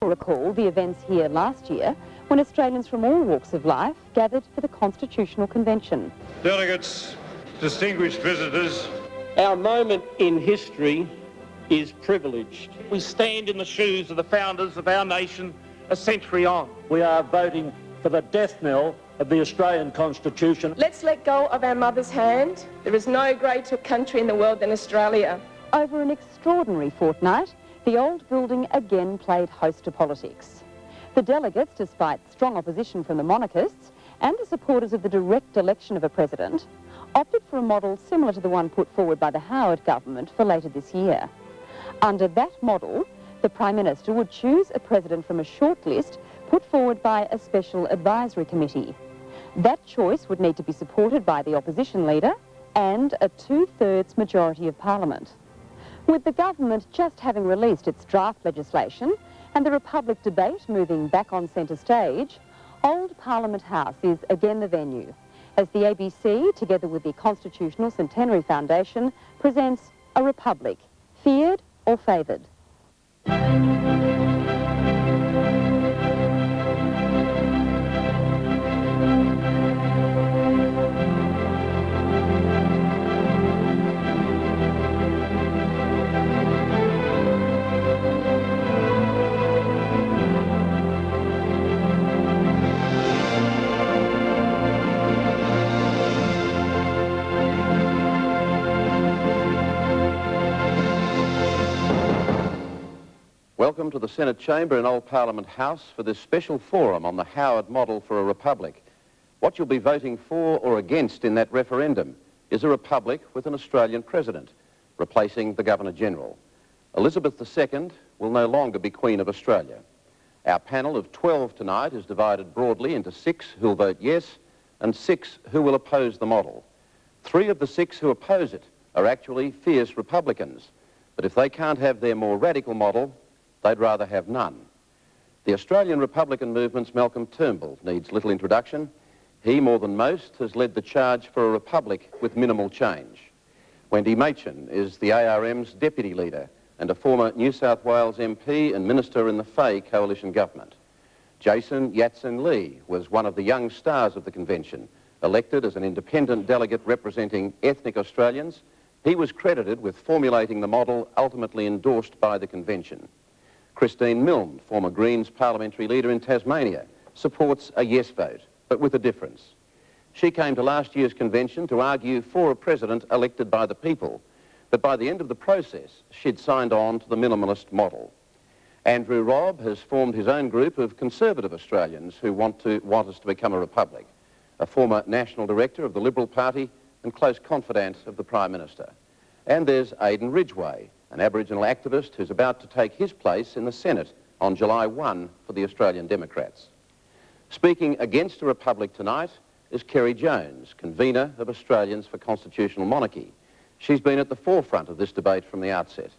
Recall the events here last year when Australians from all walks of life gathered for the Constitutional Convention. Delegates, distinguished visitors. Our moment in history is privileged. We stand in the shoes of the founders of our nation a century on. We are voting for the death knell of the Australian Constitution. Let's let go of our mother's hand. There is no greater country in the world than Australia. Over an extraordinary fortnight, the old building again played host to politics. The delegates, despite strong opposition from the monarchists and the supporters of the direct election of a president, opted for a model similar to the one put forward by the Howard government for later this year. Under that model, the Prime Minister would choose a president from a shortlist put forward by a special advisory committee. That choice would need to be supported by the opposition leader and a two-thirds majority of Parliament. With the government just having released its draft legislation and the Republic debate moving back on centre stage, Old Parliament House is again the venue, as the ABC, together with the Constitutional Centenary Foundation, presents A Republic, Feared or Favoured. Welcome to the Senate Chamber in Old Parliament House for this special forum on the Howard model for a republic. What you'll be voting for or against in that referendum is a republic with an Australian president, replacing the Governor-General. Elizabeth II will no longer be Queen of Australia. Our panel of 12 tonight is divided broadly into 6 who'll vote yes and 6 who will oppose the model. 3 of the 6 who oppose it are actually fierce Republicans, but if they can't have their more radical model, they'd rather have none. The Australian Republican movement's Malcolm Turnbull needs little introduction. He, more than most, has led the charge for a republic with minimal change. Wendy Machin is the ARM's deputy leader and a former New South Wales MP and minister in the Fay coalition government. Jason Yatsen Lee was one of the young stars of the convention, elected as an independent delegate representing ethnic Australians. He was credited with formulating the model ultimately endorsed by the convention. Christine Milne, former Greens parliamentary leader in Tasmania, supports a yes vote, but with a difference. She came to last year's convention to argue for a president elected by the people, but by the end of the process, she'd signed on to the minimalist model. Andrew Robb has formed his own group of conservative Australians who want us to become a republic, a former national director of the Liberal Party and close confidant of the Prime Minister. And there's Aidan Ridgway, an Aboriginal activist who's about to take his place in the Senate on July 1 for the Australian Democrats. Speaking against a republic tonight is Kerry Jones, convener of Australians for Constitutional Monarchy. She's been at the forefront of this debate from the outset.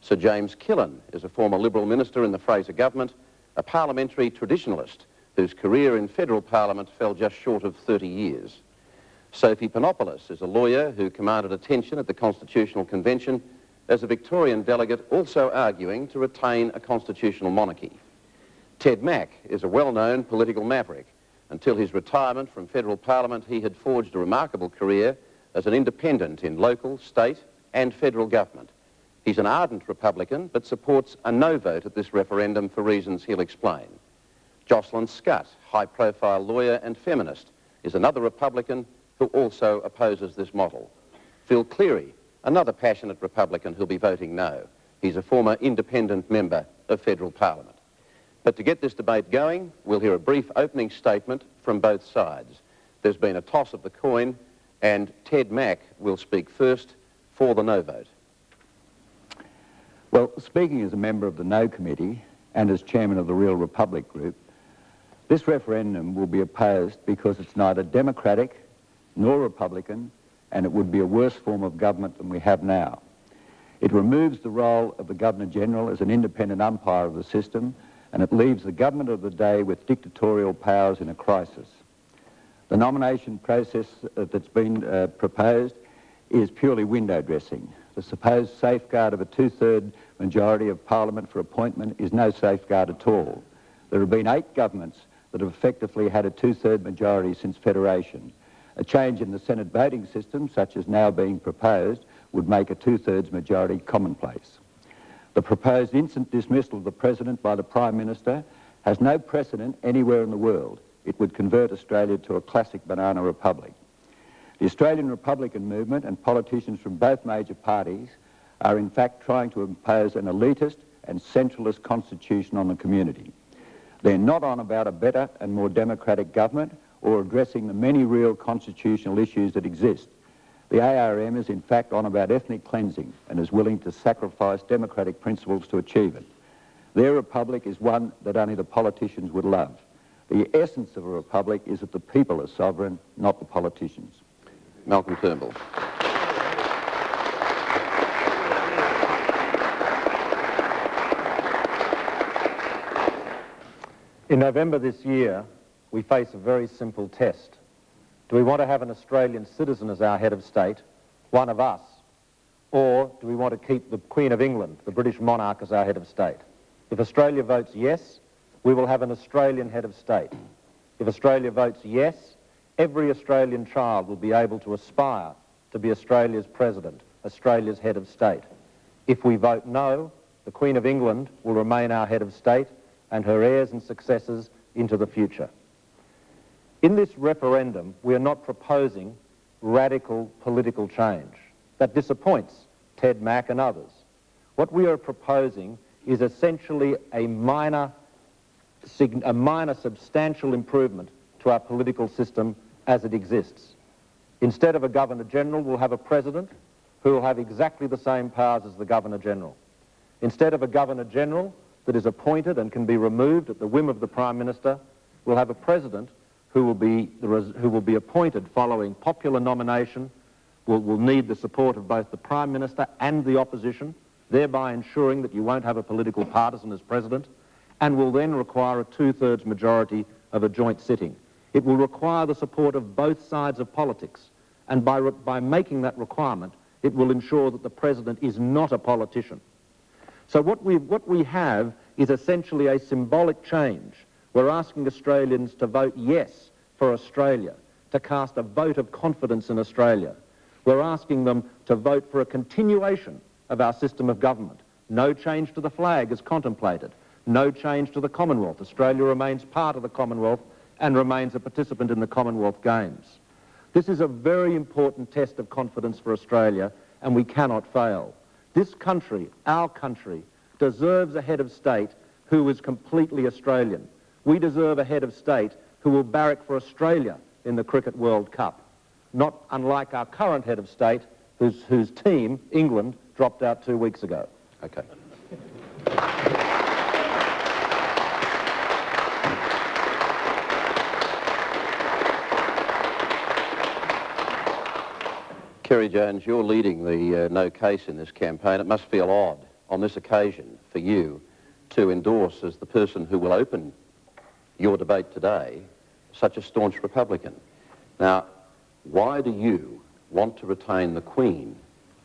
Sir James Killen is a former Liberal minister in the Fraser government, a parliamentary traditionalist whose career in federal parliament fell just short of 30 years. Sophie Panopoulos is a lawyer who commanded attention at the Constitutional Convention as a Victorian delegate also arguing to retain a constitutional monarchy. Ted Mack is a well-known political maverick. Until his retirement from federal parliament, he had forged a remarkable career as an independent in local, state and federal government. He's an ardent Republican, but supports a no vote at this referendum for reasons he'll explain. Jocelyn Scutt, high-profile lawyer and feminist, is another Republican who also opposes this model. Phil Cleary, another passionate Republican who'll be voting no. He's a former independent member of federal parliament. But to get this debate going, we'll hear a brief opening statement from both sides. There's been a toss of the coin, and Ted Mack will speak first for the no vote. Well, speaking as a member of the No Committee and as chairman of the Real Republic Group, this referendum will be opposed because it's neither democratic nor Republican, and it would be a worse form of government than we have now. It removes the role of the Governor-General as an independent umpire of the system, and it leaves the government of the day with dictatorial powers in a crisis. The nomination process that's been proposed is purely window dressing. The supposed safeguard of a two-third majority of Parliament for appointment is no safeguard at all. There have been 8 governments that have effectively had a 2/3 majority since Federation. A change in the Senate voting system, such as now being proposed, would make a 2/3 majority commonplace. The proposed instant dismissal of the President by the Prime Minister has no precedent anywhere in the world. It would convert Australia to a classic banana republic. The Australian Republican movement and politicians from both major parties are in fact trying to impose an elitist and centralist constitution on the community. They're not on about a better and more democratic government or addressing the many real constitutional issues that exist. The ARM is in fact on about ethnic cleansing and is willing to sacrifice democratic principles to achieve it. Their republic is one that only the politicians would love. The essence of a republic is that the people are sovereign, not the politicians. Malcolm Turnbull. In November this year, we face a very simple test. Do we want to have an Australian citizen as our head of state, one of us, or do we want to keep the Queen of England, the British monarch, as our head of state? If Australia votes yes, we will have an Australian head of state. If Australia votes yes, every Australian child will be able to aspire to be Australia's president, Australia's head of state. If we vote no, the Queen of England will remain our head of state and her heirs and successors into the future. In this referendum, we are not proposing radical political change. That disappoints Ted Mack and others. What we are proposing is essentially a minor substantial improvement to our political system as it exists. Instead of a Governor-General, we'll have a President who will have exactly the same powers as the Governor-General. Instead of a Governor-General that is appointed and can be removed at the whim of the Prime Minister, we'll have a President who will be appointed following popular nomination, will need the support of both the Prime Minister and the opposition, thereby ensuring that you won't have a political partisan as President, and will then require a 2/3 majority of a joint sitting. It will require the support of both sides of politics, and by making that requirement, it will ensure that the President is not a politician. So what we have is essentially a symbolic change. We're asking Australians to vote yes for Australia, to cast a vote of confidence in Australia. We're asking them to vote for a continuation of our system of government. No change to the flag is contemplated. No change to the Commonwealth. Australia remains part of the Commonwealth and remains a participant in the Commonwealth Games. This is a very important test of confidence for Australia, and we cannot fail. This country, our country, deserves a head of state who is completely Australian. We deserve a head of state who will barrack for Australia in the Cricket World Cup, not unlike our current head of state, whose team, England, dropped out 2 weeks ago. Okay. Kerry Jones, you're leading the no case in this campaign. It must feel odd on this occasion for you to endorse, as the person who will open your debate today, such a staunch Republican. Now, why do you want to retain the Queen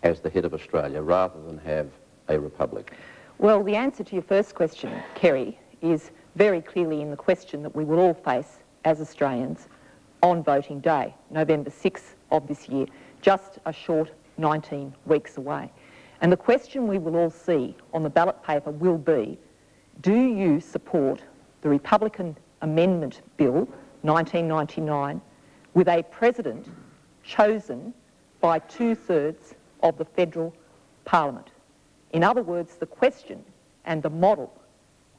as the head of Australia rather than have a republic? Well, the answer to your first question, Kerry, is very clearly in the question that we will all face as Australians on voting day, November 6th of this year, just a short 19 weeks away. And the question we will all see on the ballot paper will be, do you support the Republican Amendment Bill 1999 with a president chosen by 2/3 of the federal parliament? In other words, the question and the model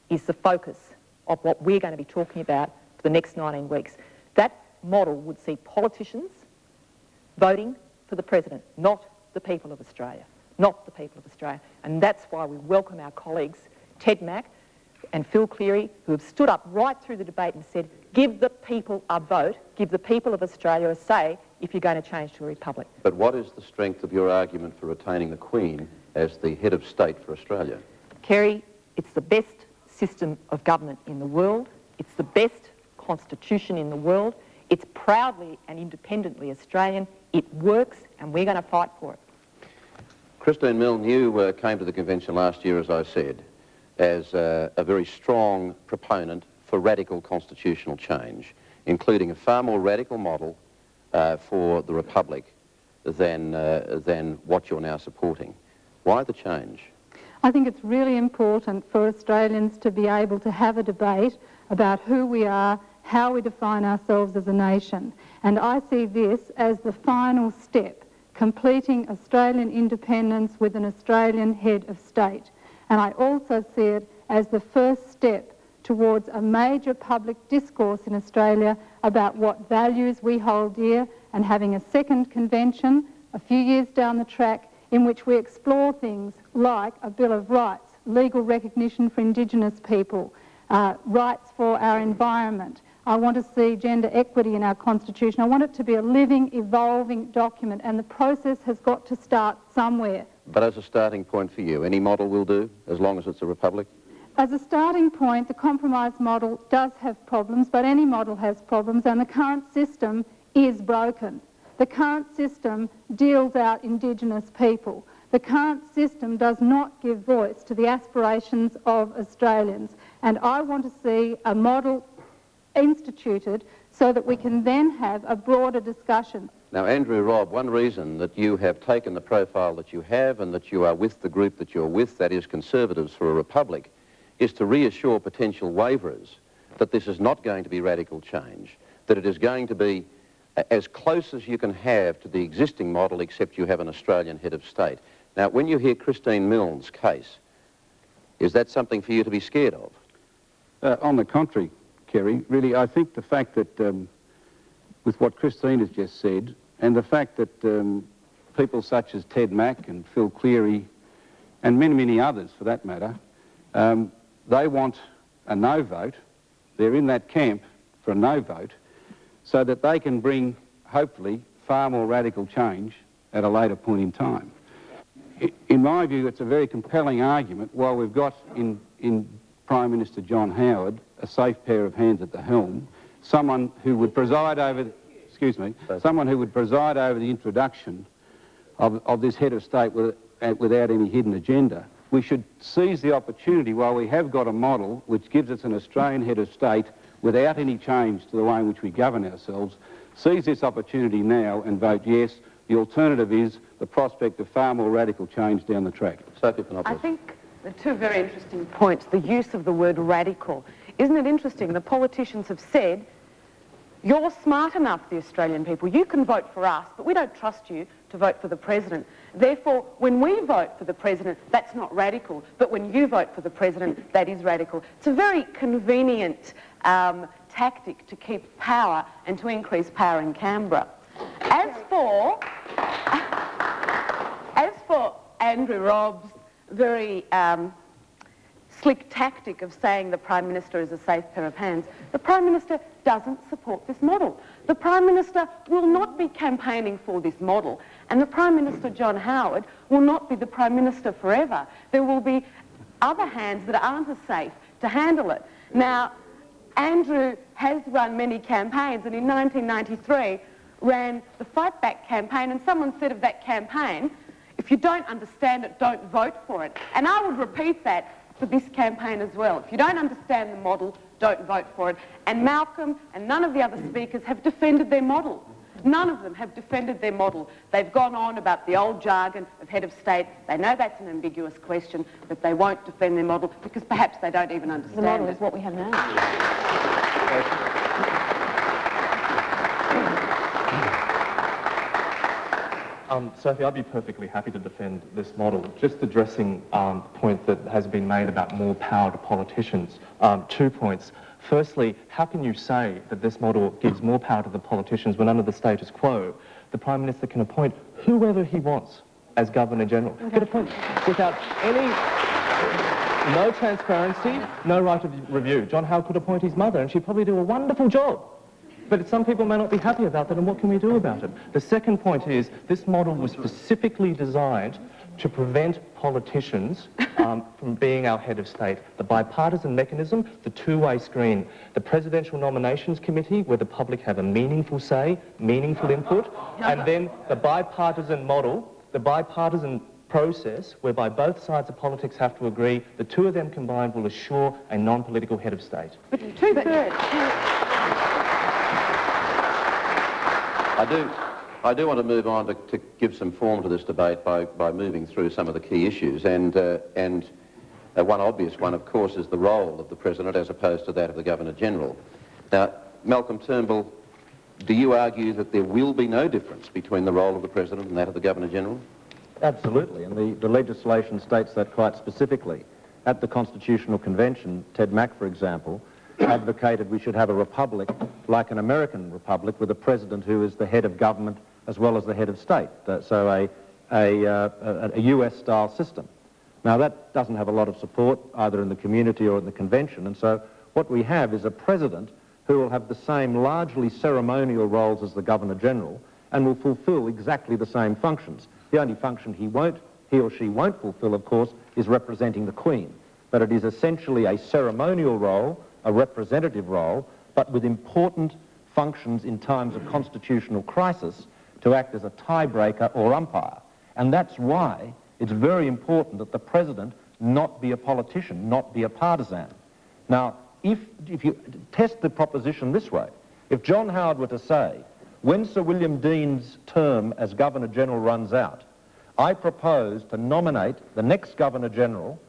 is the focus of what we're going to be talking about for the next 19 weeks. That model would see politicians voting for the president, not the people of Australia, not the people of Australia. And that's why we welcome our colleagues, Ted Mack and Phil Cleary, who have stood up right through the debate and said, give the people a vote, give the people of Australia a say if you're going to change to a republic. But what is the strength of your argument for retaining the Queen as the head of state for Australia? Kerry, it's the best system of government in the world. It's the best constitution in the world. It's proudly and independently Australian. It works, and we're going to fight for it. Christine Milne, you came to the convention last year, as I said, as a very strong proponent for radical constitutional change, including a far more radical model for the Republic than what you're now supporting. Why the change? I think it's really important for Australians to be able to have a debate about who we are, how we define ourselves as a nation. And I see this as the final step, completing Australian independence with an Australian head of state. And I also see it as the first step towards a major public discourse in Australia about what values we hold dear, and having a second convention a few years down the track in which we explore things like a Bill of Rights, legal recognition for Indigenous people, rights for our environment. I want to see gender equity in our Constitution. I want it to be a living, evolving document, and the process has got to start somewhere. But as a starting point for you, any model will do, as long as it's a republic? As a starting point, the compromise model does have problems, but any model has problems, and the current system is broken. The current system deals out Indigenous people. The current system does not give voice to the aspirations of Australians, and I want to see a model instituted so that we can then have a broader discussion. Now, Andrew Robb, one reason that you have taken the profile that you have and that you are with the group that you're with, that is Conservatives for a Republic, is to reassure potential waverers that this is not going to be radical change, that it is going to be as close as you can have to the existing model, except you have an Australian head of state. Now, when you hear Christine Milne's case, is that something for you to be scared of? On the contrary, Kerry, really, I think the fact that, with what Christine has just said, and the fact that people such as Ted Mack and Phil Cleary, and many, many others for that matter, they want a no vote. They're in that camp for a no vote, so that they can bring, hopefully, far more radical change at a later point in time. In my view, it's a very compelling argument. While we've got in Prime Minister John Howard a safe pair of hands at the helm, someone who would preside over, someone who would preside over the introduction of this head of state without any hidden agenda, we should seize the opportunity while we have got a model which gives us an Australian head of state without any change to the way in which we govern ourselves, seize this opportunity now and vote yes. The alternative is the prospect of far more radical change down the track. Sophie Panopoulos. I think the two very interesting points, the use of the word radical. Isn't it interesting? The politicians have said, you're smart enough, the Australian people, you can vote for us, but we don't trust you to vote for the president. Therefore, when we vote for the president, that's not radical, but when you vote for the president, that is radical. It's a very convenient tactic to keep power and to increase power in Canberra. As for Andrew Robb's very slick tactic of saying the Prime Minister is a safe pair of hands, the Prime Minister doesn't support this model. The Prime Minister will not be campaigning for this model, and the Prime Minister, John Howard, will not be the Prime Minister forever. There will be other hands that aren't as safe to handle it. Now, Andrew has run many campaigns, and in 1993 ran the Fight Back campaign, and someone said of that campaign, if you don't understand it, don't vote for it. And I would repeat that for this campaign as well. If you don't understand the model, don't vote for it. And Malcolm and none of the other speakers have defended their model. None of them have defended their model. They've gone on about the old jargon of head of state. They know that's an ambiguous question, but they won't defend their model because perhaps they don't even understand it. The model is what we have now. Sophie, I'd be perfectly happy to defend this model. Just addressing the point that has been made about more power to politicians. 2 points. Firstly, how can you say that this model gives more power to the politicians when under the status quo, the Prime Minister can appoint whoever he wants as Governor-General? Okay. Can appoint without no transparency, no right of review. John Howard could appoint his mother and she'd probably do a wonderful job. But some people may not be happy about that, and what can we do about it? The second point is, this model was specifically designed to prevent politicians from being our head of state. The bipartisan mechanism, the two-way screen, the Presidential Nominations Committee, where the public have a meaningful say, meaningful input, and then the bipartisan model, the bipartisan process whereby both sides of politics have to agree. The two of them combined will assure a non-political head of state. But two-thirds. I do want to move on to give some form to this debate by moving through some of the key issues, and one obvious one, of course, is the role of the President as opposed to that of the Governor-General. Now, Malcolm Turnbull, do you argue that there will be no difference between the role of the President and that of the Governor-General? Absolutely, and the legislation states that quite specifically. At the Constitutional Convention, Ted Mack, for example, advocated we should have a republic like an American republic with a president who is the head of government as well as the head of state, so a US-style system. Now, that doesn't have a lot of support either in the community or in the convention, and so what we have is a president who will have the same largely ceremonial roles as the Governor-General and will fulfil exactly the same functions. The only function he or she won't fulfil, of course, is representing the Queen. But it is essentially a ceremonial role, a representative role, but with important functions in times of constitutional crisis to act as a tiebreaker or umpire. And that's why it's very important that the President not be a politician, not be a partisan. Now, if you test the proposition this way, if John Howard were to say, when Sir William Dean's term as Governor-General runs out, I propose to nominate the next Governor-General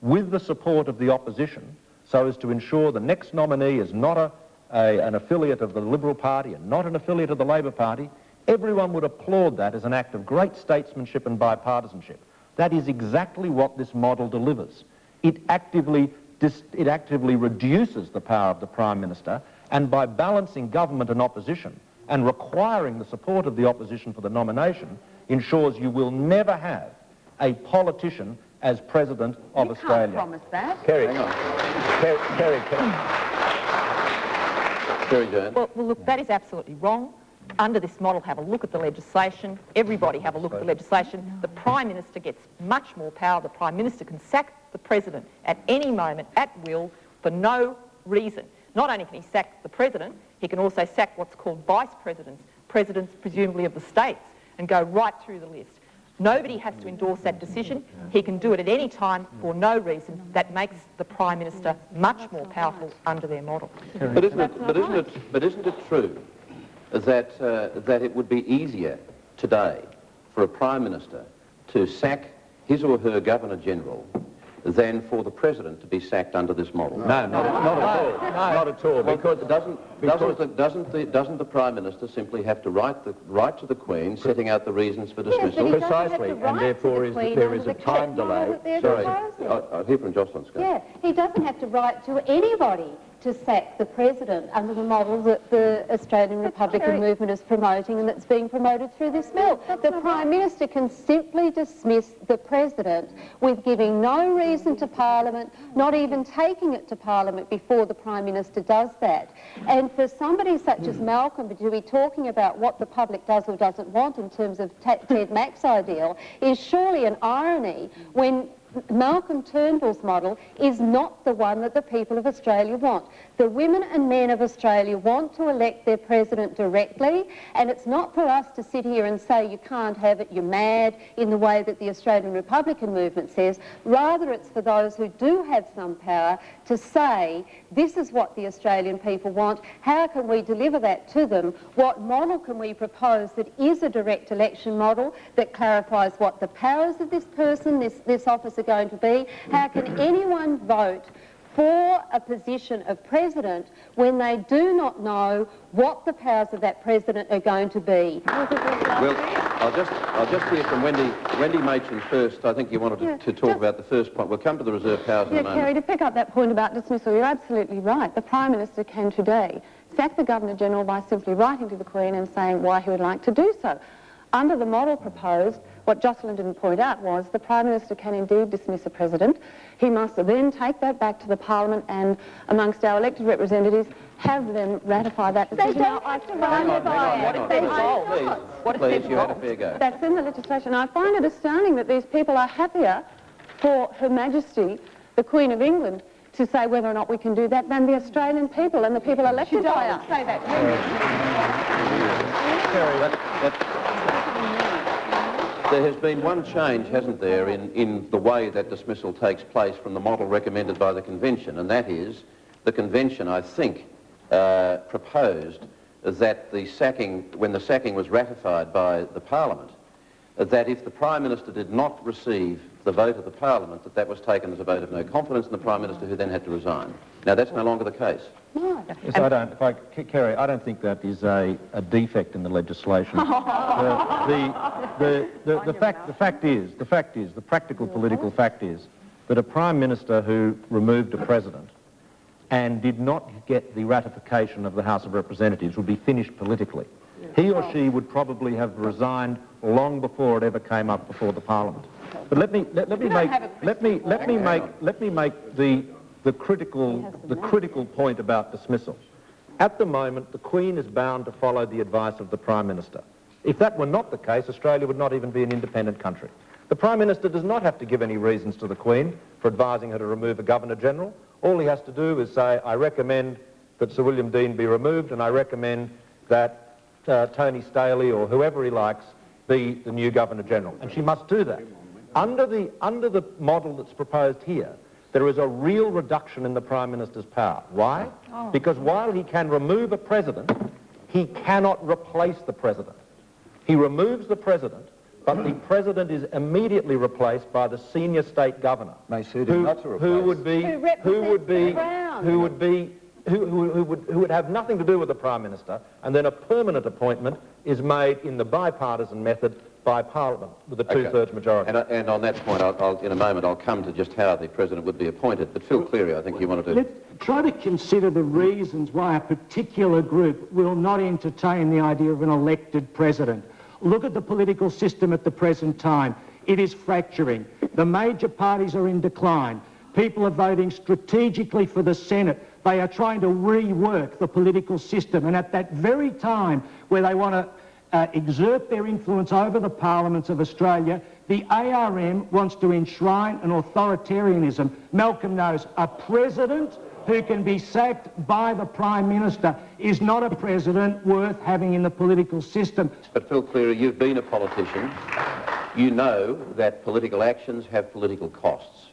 with the support of the opposition so as to ensure the next nominee is not an affiliate of the Liberal Party and not an affiliate of the Labor Party, everyone would applaud that as an act of great statesmanship and bipartisanship. That is exactly what this model delivers. It actively reduces the power of the Prime Minister, and by balancing government and opposition and requiring the support of the opposition for the nomination, ensures you will never have a politician as President of Australia. You can't promise that. Kerry, Kerry Jones. Well, look, that is absolutely wrong. Under this model, have a look at the legislation. Everybody have a look at the legislation. The Prime Minister gets much more power. The Prime Minister can sack the President at any moment, at will, for no reason. Not only can he sack the President, he can also sack what's called Vice Presidents, Presidents presumably of the states, and go right through the list. Nobody has to endorse that decision. He can do it at any time for no reason. That makes the Prime Minister much more powerful under their model. But isn't it true that it would be easier today for a Prime Minister to sack his or her Governor-General than for the President to be sacked under this model? No, not at all. Because doesn't the Prime Minister simply have to write to the Queen, setting out the reasons for dismissal? Yes, precisely, and therefore there is a time delay. Sorry, I'll hear from Jocelyn Scott. Yeah, he doesn't have to write to anybody to sack the President under the model that the Australian Republican movement is promoting and that's being promoted through this bill. The Prime Minister can simply dismiss the President with giving no reason to Parliament, not even taking it to Parliament before the Prime Minister does that. And for somebody such as Malcolm to be talking about what the public does or doesn't want in terms of Ted Mack's ideal is surely an irony when Malcolm Turnbull's model is not the one that the people of Australia want. The women and men of Australia want to elect their president directly, and it's not for us to sit here and say you can't have it, you're mad, in the way that the Australian Republican movement says. Rather, it's for those who do have some power to say this is what the Australian people want, how can we deliver that to them, what model can we propose that is a direct election model that clarifies what the powers of this person, this officer going to be, how can anyone vote for a position of president when they do not know what the powers of that president are going to be. Well, I'll just hear from Wendy Machin first. I think you wanted to talk about the first point. We'll come to the reserve powers in a moment. Kerry, to pick up that point about dismissal, you're absolutely right. The Prime Minister can today sack the Governor-General by simply writing to the Queen and saying why he would like to do so. Under the model proposed, what Jocelyn didn't point out was the Prime Minister can indeed dismiss a President. He must then take that back to the Parliament and, amongst our elected representatives, have them ratify that decision. They don't have to ratify it. Please, you had a fair go. That's in the legislation. I find it astounding that these people are happier for Her Majesty, the Queen of England, to say whether or not we can do that than the Australian people and the people elected by us. Say that. There has been one change, hasn't there, in the way that dismissal takes place from the model recommended by the Convention, and that is the Convention, I think, proposed that the sacking, when the sacking was ratified by the Parliament, that if the Prime Minister did not receive the vote of the Parliament, that was taken as a vote of no confidence in the Prime Minister, who then had to resign. Now, that's no longer the case. No. Yes, Kerry, I don't think that is a defect in the legislation. The practical political fact is that a Prime Minister who removed a President and did not get the ratification of the House of Representatives would be finished politically. He or she would probably have resigned long before it ever came up before the Parliament. But let me make the critical point about dismissal. At the moment, the Queen is bound to follow the advice of the Prime Minister. If that were not the case, Australia would not even be an independent country. The Prime Minister does not have to give any reasons to the Queen for advising her to remove a Governor-General. All he has to do is say, I recommend that Sir William Dean be removed, and I recommend that Tony Staley or whoever he likes be the new Governor-General. And she must do that. Under the model that's proposed here, there is a real reduction in the Prime Minister's power. Why? Because while he can remove a President, he cannot replace the President. He removes the President, but the President is immediately replaced by the senior state governor, who would have nothing to do with the Prime Minister, and then a permanent appointment is made in the bipartisan method by Parliament with a two-thirds majority. And on that point, in a moment, I'll come to just how the President would be appointed. But Phil Cleary, I think you wanted to... Let's try to consider the reasons why a particular group will not entertain the idea of an elected President. Look at the political system at the present time. It is fracturing. The major parties are in decline. People are voting strategically for the Senate. They are trying to rework the political system. And at that very time where they want to exert their influence over the parliaments of Australia, the ARM wants to enshrine an authoritarianism. Malcolm knows a president who can be sacked by the Prime Minister is not a president worth having in the political system. But Phil Cleary, you've been a politician. You know that political actions have political costs.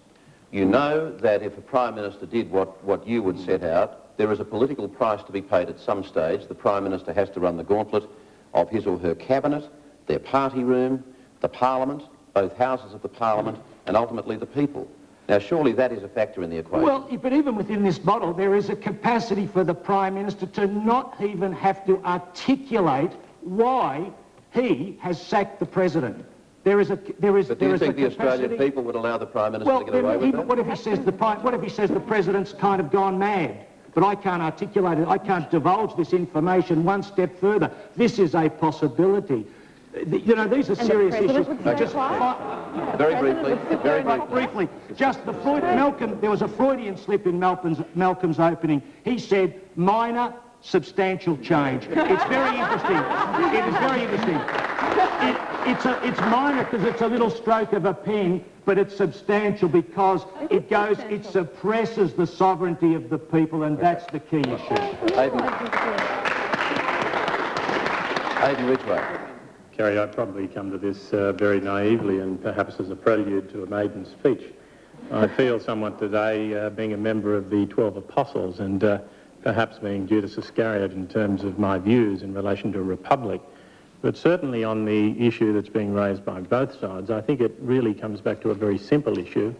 You know that if a Prime Minister did what you would set out, there is a political price to be paid at some stage. The Prime Minister has to run the gauntlet of his or her cabinet, their party room, the Parliament, both houses of the Parliament, and ultimately the people. Now, surely that is a factor in the equation. Well, but even within this model, there is a capacity for the Prime Minister to not even have to articulate why he has sacked the President. But do you think the Australian people would allow the Prime Minister to get away with that? What if he says the President's kind of gone mad? But I can't articulate it. I can't divulge this information one step further. This is a possibility. You know, these are serious issues. Very briefly. Just the Malcolm. There was a Freudian slip in Malcolm's opening. He said minor, substantial change. It's very interesting. It is very interesting. It's minor because it's a little stroke of a pen, but it's substantial because it suppresses the sovereignty of the people, and that's the key issue. Aidan Ridgway. Kerry, I probably come to this very naively and perhaps as a prelude to a maiden speech. I feel somewhat today being a member of the 12 Apostles and perhaps being Judas Iscariot in terms of my views in relation to a republic. But certainly on the issue that's being raised by both sides, I think it really comes back to a very simple issue,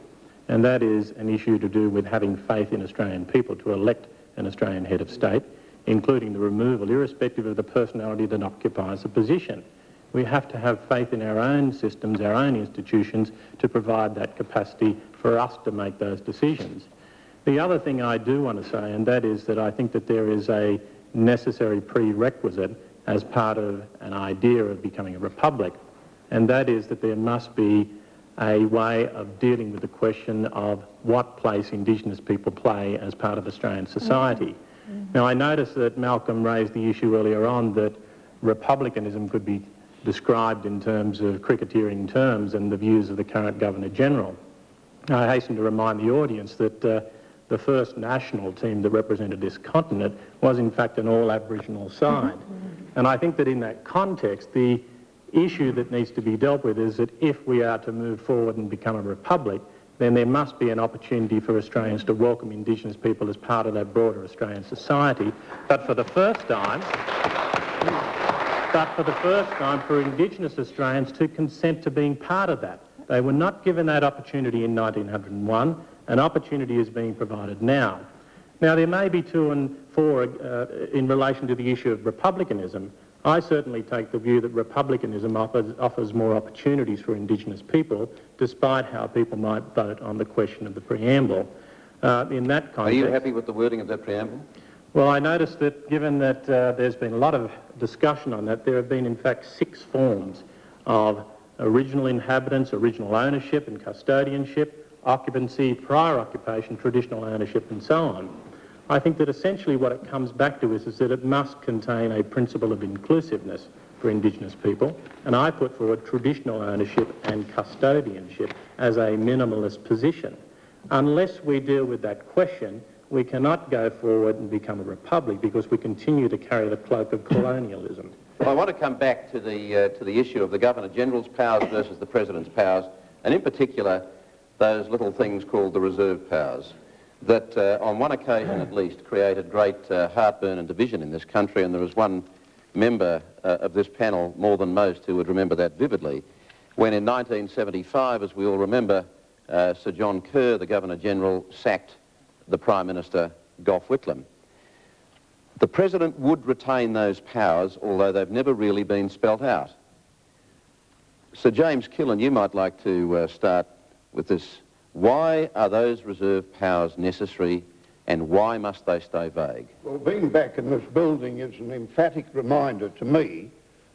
and that is an issue to do with having faith in Australian people to elect an Australian head of state, including the removal, irrespective of the personality that occupies a position. We have to have faith in our own systems, our own institutions, to provide that capacity for us to make those decisions. The other thing I do want to say, and that is that I think that there is a necessary prerequisite as part of an idea of becoming a republic, and that is that there must be a way of dealing with the question of what place Indigenous people play as part of Australian society. Now, I noticed that Malcolm raised the issue earlier on that republicanism could be described in terms of cricketeering terms and the views of the current Governor-General. I hasten to remind the audience that the first national team that represented this continent was in fact an all-Aboriginal side. And I think that in that context, the issue that needs to be dealt with is that if we are to move forward and become a republic, then there must be an opportunity for Australians to welcome Indigenous people as part of that broader Australian society. But for the first time, for Indigenous Australians to consent to being part of that. They were not given that opportunity in 1901. An opportunity is being provided now. Now, there may be to and for in relation to the issue of republicanism. I certainly take the view that republicanism offers more opportunities for Indigenous people, despite how people might vote on the question of the preamble. In that context... Are you happy with the wording of that preamble? Well, I noticed that given that there's been a lot of discussion on that, there have been in fact 6 forms of original inhabitants, original ownership and custodianship, occupancy, prior occupation, traditional ownership and so on. I think that essentially what it comes back to is that it must contain a principle of inclusiveness for Indigenous people, and I put forward traditional ownership and custodianship as a minimalist position. Unless we deal with that question, we cannot go forward and become a republic because we continue to carry the cloak of colonialism. Well, I want to come back to the issue of the Governor-General's powers versus the President's powers, and in particular those little things called the reserve powers that on one occasion at least created great heartburn and division in this country, and there was one member of this panel more than most who would remember that vividly, when in 1975, as we all remember, Sir John Kerr, the Governor-General, sacked the Prime Minister, Gough Whitlam. The President would retain those powers, although they've never really been spelt out. Sir James Killen, you might like to start with this. Why are those reserve powers necessary, and why must they stay vague? Well, being back in this building is an emphatic reminder to me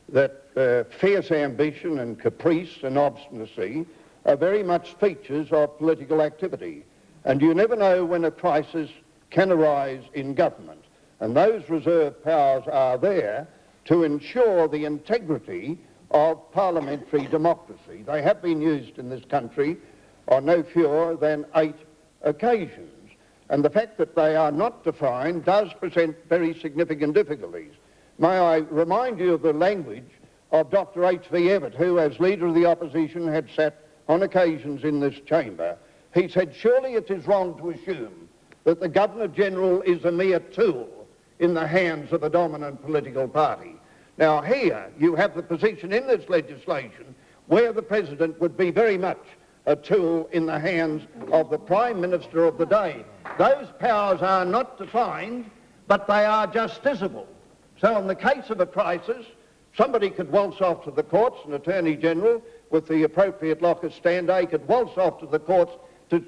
that fierce ambition and caprice and obstinacy are very much features of political activity. And you never know when a crisis can arise in government. And those reserve powers are there to ensure the integrity of parliamentary democracy. They have been used in this country on no fewer than 8 occasions. And the fact that they are not defined does present very significant difficulties. May I remind you of the language of Dr. H.V. Evatt, who, as Leader of the Opposition, had sat on occasions in this chamber. He said, surely it is wrong to assume that the Governor-General is a mere tool in the hands of a dominant political party. Now here you have the position in this legislation where the President would be very much a tool in the hands of the Prime Minister of the day. Those powers are not defined, but they are justiciable. So in the case of a crisis, somebody could waltz off to the courts, an Attorney-General with the appropriate locus standi could waltz off to the courts to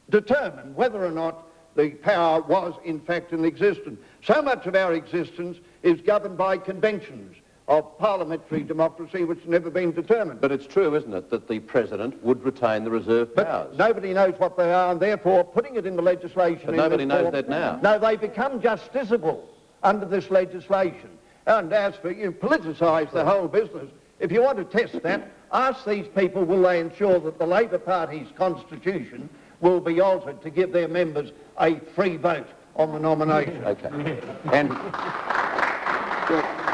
determine whether or not the power was in fact in existence. So much of our existence is governed by conventions of parliamentary democracy which have never been determined. But it's true, isn't it, that the President would retain the reserve powers? But nobody knows what they are, and therefore putting it in the legislation... But nobody knows that now. No, they become justiciable under this legislation. And as for you, politicise the whole business. If you want to test that, ask these people, will they ensure that the Labor Party's constitution will be altered to give their members a free vote on the nomination? Okay.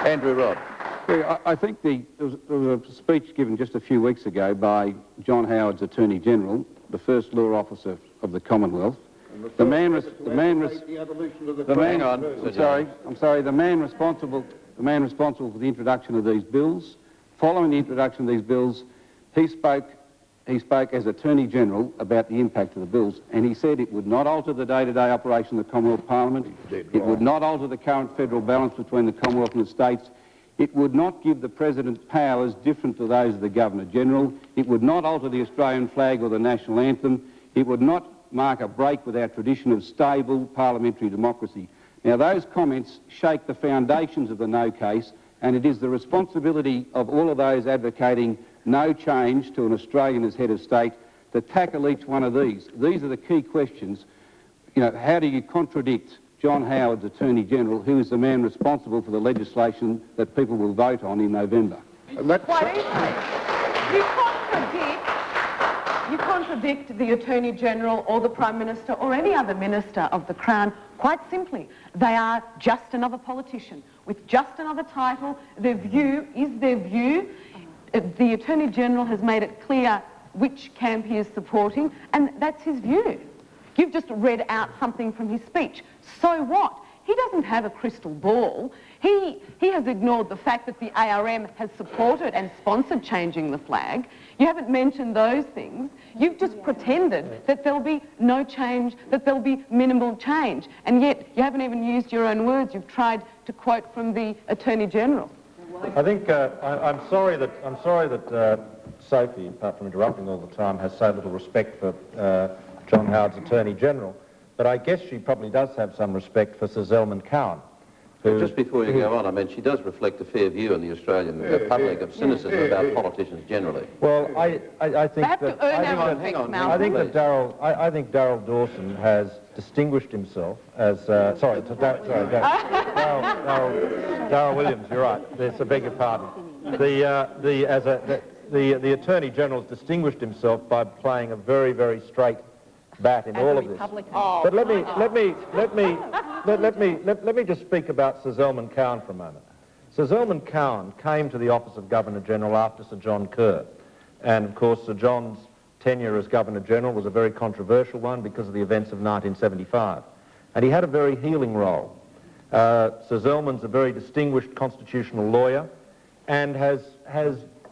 Andrew Robb. I think there was a speech given just a few weeks ago by John Howard's Attorney-General, the first law officer of the Commonwealth. The man responsible for the introduction of these bills. Following the introduction of these bills, he spoke as Attorney-General about the impact of the bills, and he said it would not alter the day-to-day operation of the Commonwealth Parliament, it would not alter the current federal balance between the Commonwealth and the states, it would not give the President powers different to those of the Governor-General, it would not alter the Australian flag or the national anthem, it would not mark a break with our tradition of stable parliamentary democracy. Now, those comments shake the foundations of the no case, and it is the responsibility of all of those advocating no change to an Australian as head of state to tackle each one of these. These are the key questions. You know, how do you contradict John Howard's Attorney-General, who is the man responsible for the legislation that people will vote on in November? Quite easily. You contradict the Attorney-General or the Prime Minister or any other Minister of the Crown quite simply. They are just another politician with just another title. Their view is their view. The Attorney-General has made it clear which camp he is supporting, and that's his view. You've just read out something from his speech. So what? He doesn't have a crystal ball. He has ignored the fact that the ARM has supported and sponsored changing the flag. You haven't mentioned those things. You've just pretended that there'll be no change, that there'll be minimal change, and yet you haven't even used your own words. You've tried to quote from the Attorney-General. I think I'm sorry that Sophie, apart from interrupting all the time, has so little respect for John Howard's Attorney-General, but I guess she probably does have some respect for Sir Zelman Cowen. Just before you go on, I mean, she does reflect a fair view in the Australian public of cynicism about politicians generally. Well, I think They have to earn our respect, I think that Darryl Dawson has distinguished himself as Darryl Williams. You're right. I beg your pardon. The Attorney General has distinguished himself by playing a very, very straight bat in all of this. But let me just speak about Sir Zelman Cowen for a moment. Sir Zelman Cowen came to the office of Governor-General after Sir John Kerr. And of course, Sir John's tenure as Governor-General was a very controversial one because of the events of 1975. And he had a very healing role. Sir Zelman's a very distinguished constitutional lawyer and has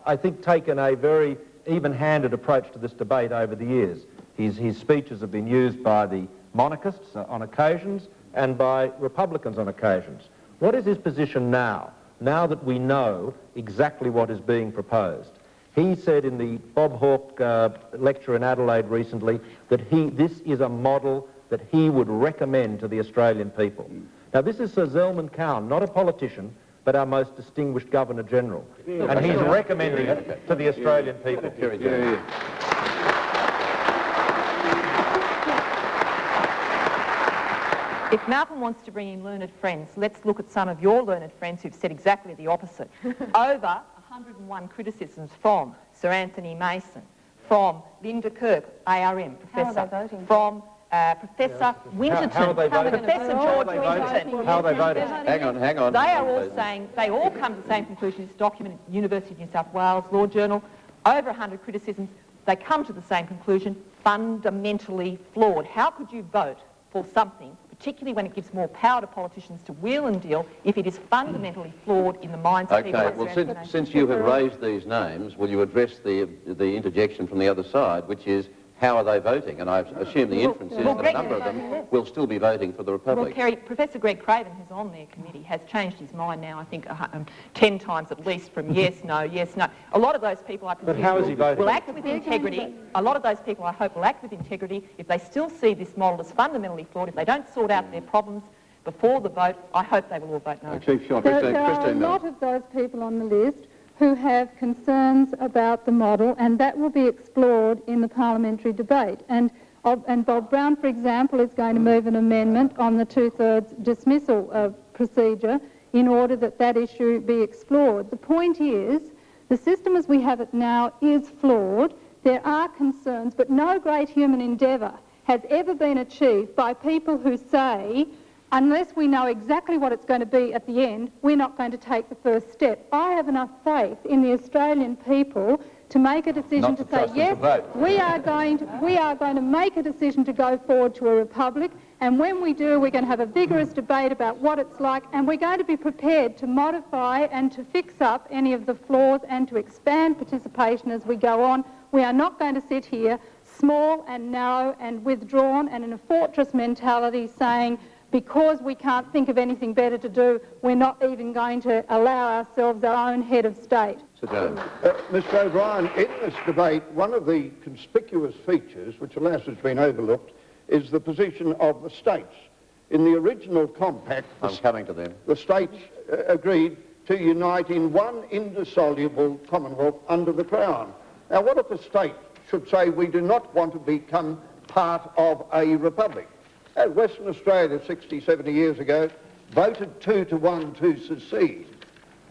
I think, taken a very even-handed approach to this debate over the years. His speeches have been used by the monarchists on occasions and by Republicans on occasions. What is his position now that we know exactly what is being proposed? He said in the Bob Hawke lecture in Adelaide recently that this is a model that he would recommend to the Australian people. Now, this is Sir Zelman Cowen, not a politician, but our most distinguished Governor-General. And he's recommending it to the Australian people. If Malcolm wants to bring in learned friends, let's look at some of your learned friends who've said exactly the opposite. Over 101 criticisms from Sir Anthony Mason, from Linda Kirk, ARM professor, from Professor Winterton, Professor George Winterton. How are they voting? Hang on. They are all saying, they all come to the same conclusion. This document at University of New South Wales Law Journal, over 100 criticisms, they come to the same conclusion, fundamentally flawed. How could you vote for something, particularly when it gives more power to politicians to wheel and deal, if it is fundamentally flawed in the minds of people? Okay, well, since you have raised these names, will you address the interjection from the other side, which is, how are they voting? And I assume the inference is that a number of them will still be voting for the Republic. Well, Kerry, Professor Greg Craven, who's on their committee, has changed his mind now, I think, 10 times at least, from yes, no, yes, no. A lot of those people, I presume, will act with integrity. A lot of those people, I hope, will act with integrity. If they still see this model as fundamentally flawed, if they don't sort out their problems before the vote, I hope they will all vote no. There are a lot of those people on the list who have concerns about the model, and that will be explored in the parliamentary debate. And Bob Brown, for example, is going to move an amendment on the two-thirds dismissal procedure in order that that issue be explored. The point is, the system as we have it now is flawed. There are concerns, but no great human endeavour has ever been achieved by people who say, unless we know exactly what it's going to be at the end, we're not going to take the first step. I have enough faith in the Australian people to make a decision to say, yes, we are going to make a decision to go forward to a republic, and when we do, we're going to have a vigorous debate about what it's like, and we're going to be prepared to modify and to fix up any of the flaws and to expand participation as we go on. We are not going to sit here small and narrow and withdrawn and in a fortress mentality saying, because we can't think of anything better to do, we're not even going to allow ourselves our own head of state. Mr O'Brien, in this debate, one of the conspicuous features, which alas has been overlooked, is the position of the states. In the original compact, the states agreed to unite in one indissoluble Commonwealth under the Crown. Now, what if a state should say we do not want to become part of a republic? As Western Australia 60, 70 years ago voted 2-1 to secede.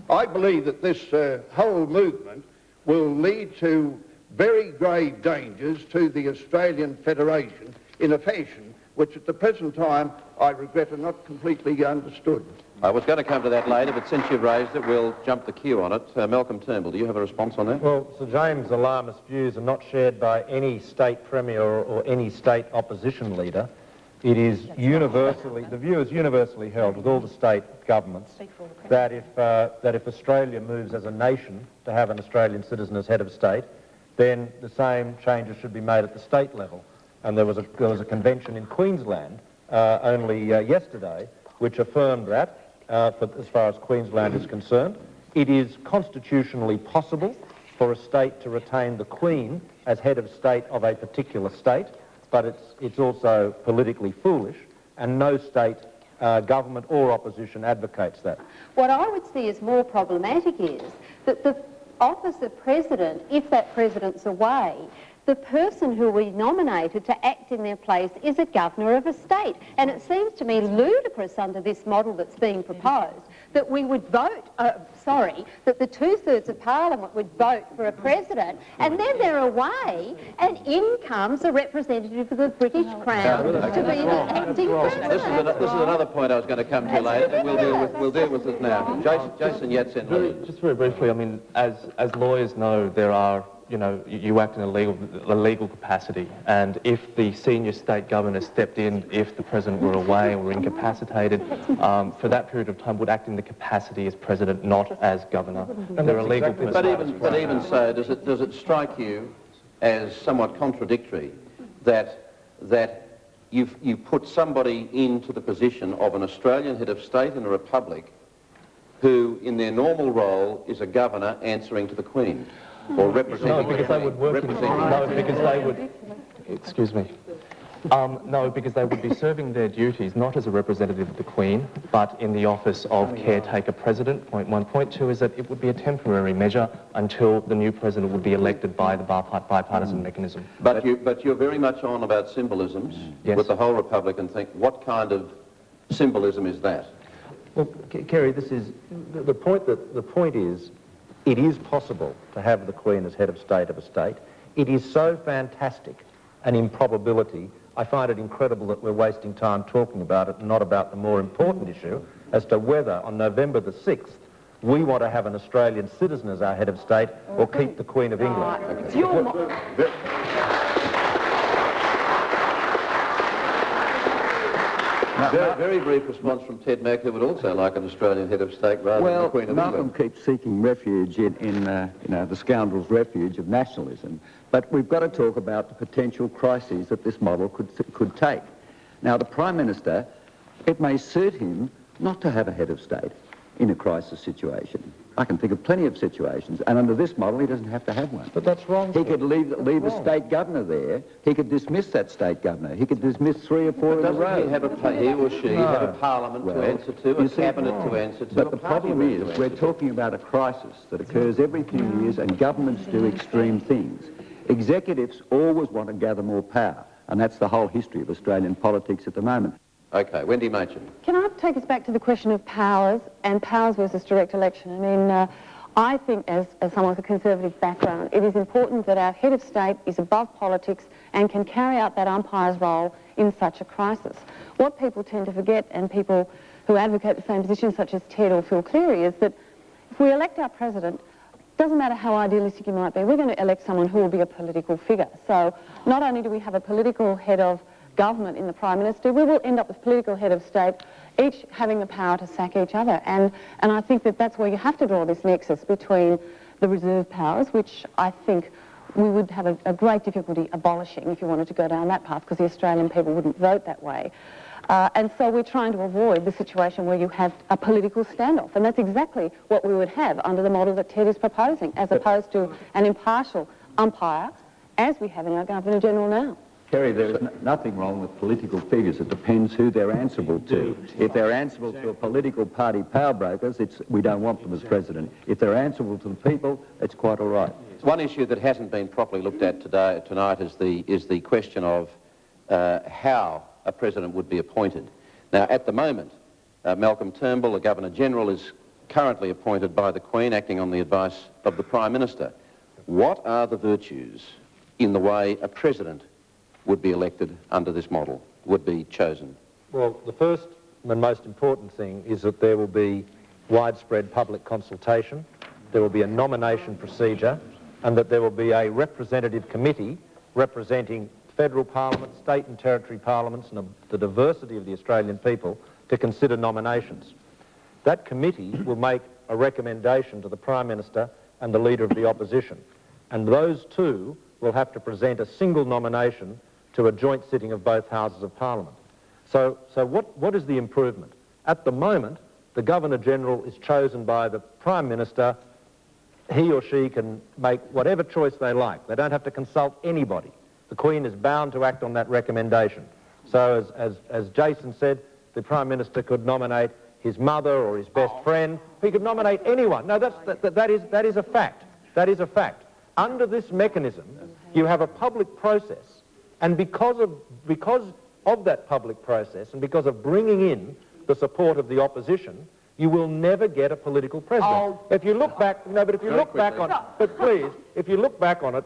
I believe that this whole movement will lead to very grave dangers to the Australian Federation in a fashion which at the present time I regret are not completely understood. I was going to come to that later, but since you've raised it, we'll jump the queue on it. Malcolm Turnbull, do you have a response on that? Well, Sir James' alarmist views are not shared by any state premier or any state opposition leader. It is universally, the view is universally held with all the state governments that if Australia moves as a nation to have an Australian citizen as head of state, then the same changes should be made at the state level. And there was a convention in Queensland only yesterday which affirmed that, as far as Queensland is concerned, it is constitutionally possible for a state to retain the Queen as head of state of a particular state, but it's also politically foolish, and no state government or opposition advocates that. What I would see as more problematic is that the office of president, if that president's away, the person who we nominated to act in their place is a governor of a state. And it seems to me ludicrous under this model that's being proposed that we would vote, that the 2/3 of Parliament would vote for a president, and then they're away, and in comes a representative of the British Crown to be the acting president. This is another point I was going to come to later, but we'll deal with it now. Jason Yatsen. Just very briefly, I mean, as lawyers know, there are, you know, you act in a legal capacity, and if the senior state governor stepped in, if the president were away or incapacitated, for that period of time would act in the capacity as president, not as governor. And there are legal But even so, does it strike you as somewhat contradictory that you put somebody into the position of an Australian head of state in a republic who, in their normal role, is a governor answering to the Queen? Or representing... No, because they would work excuse me. No, because they would be serving their duties not as a representative of the Queen, but in the office of caretaker president, point one. Point two is that it would be a temporary measure until the new president would be elected by the bipartisan mechanism. But you're very much on about symbolisms with the whole Republican thing. What kind of symbolism is that? Well, Kerry, this is the point is, it is possible to have the Queen as head of state of a state. It is so fantastic an improbability, I find it incredible that we're wasting time talking about it and not about the more important issue as to whether on November the 6th we want to have an Australian citizen as our head of state or keep the Queen of England. Very brief response from Ted Mack, who would also like an Australian head of state rather than the Queen of England. Well, Malcolm keeps seeking refuge in the scoundrel's refuge of nationalism, but we've got to talk about the potential crises that this model could take. Now, the Prime Minister, it may suit him not to have a head of state in a crisis situation. I can think of plenty of situations, and under this model, he doesn't have to have one. But that's wrong. He could leave a state governor there. He could dismiss that state governor. He could dismiss 3 or 4 in a row. He or she have a parliament to answer to, a cabinet to answer to. But the problem is, we're talking about a crisis that occurs every few years, and governments do extreme things. Executives always want to gather more power, and that's the whole history of Australian politics at the moment. Okay, Wendy Machin. Can I take us back to the question of powers and powers versus direct election? I mean, I think as someone with a conservative background, it is important that our head of state is above politics and can carry out that umpire's role in such a crisis. What people tend to forget, and people who advocate the same position, such as Ted or Phil Cleary, is that if we elect our president, it doesn't matter how idealistic you might be, we're going to elect someone who will be a political figure. So not only do we have a political head of government in the Prime Minister, we will end up with political head of state, each having the power to sack each other. And I think that that's where you have to draw this nexus between the reserve powers, which I think we would have a great difficulty abolishing if you wanted to go down that path, because the Australian people wouldn't vote that way. And so we're trying to avoid the situation where you have a political standoff. And that's exactly what we would have under the model that Ted is proposing, as opposed to an impartial umpire, as we have in our Governor-General now. Kerry, there is nothing wrong with political figures. It depends who they're answerable to. If they're answerable to a political party power brokers, we don't want them as president. If they're answerable to the people, it's quite all right. One issue that hasn't been properly looked at tonight is the question of how a president would be appointed. Now, at the moment, Malcolm Turnbull, the Governor-General, is currently appointed by the Queen, acting on the advice of the Prime Minister. What are the virtues in the way a president would be elected under this model? would be chosen? Well, the first and most important thing is that there will be widespread public consultation, there will be a nomination procedure, and that there will be a representative committee representing federal parliament, state and territory parliaments and the diversity of the Australian people to consider nominations. That committee will make a recommendation to the Prime Minister and the Leader of the Opposition, and those two will have to present a single nomination to a joint sitting of both Houses of Parliament. So what is the improvement? At the moment, the Governor-General is chosen by the Prime Minister. He or she can make whatever choice they like. They don't have to consult anybody. The Queen is bound to act on that recommendation. So as Jason said, the Prime Minister could nominate his mother or his best friend. He could nominate anyone. No, that is a fact. That is a fact. Under this mechanism, you have a public process, and because of that public process and because of bringing in the support of the opposition, you will never get a political president. If you look back, no, but if you look back on it, but please, if you look back on it,